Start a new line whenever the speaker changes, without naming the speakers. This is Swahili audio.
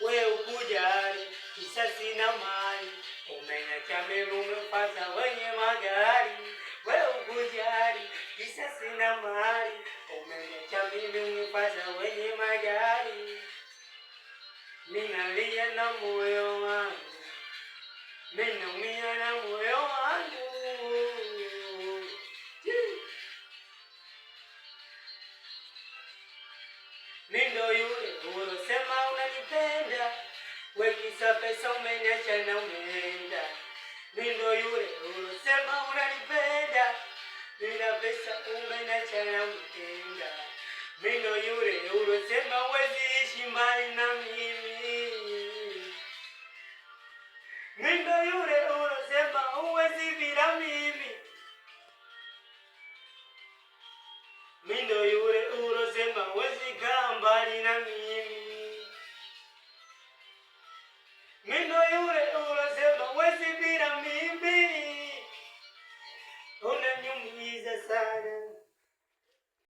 wewe ukujali, kisa sina mali, umeniacha mimi umepata wenye magari. Wewe ukujali, kisa sina mali, umeniacha mimi umepata wenye magari. Ninalia na moyo wangu, ninaumia na moyo wangu. Mindo yule ulosema unanipenda, wekisa pesa umeniacha na umeenda. Mindo yule ulosema unanipenda, bila pesa umeniacha na umeenda. Mindo yule ulosema huwezi ishi mbali na mimi. Mindo yule ulosema huwezi bila mimi. Mindo yule ulosema huwezi kaa mbali na mimi.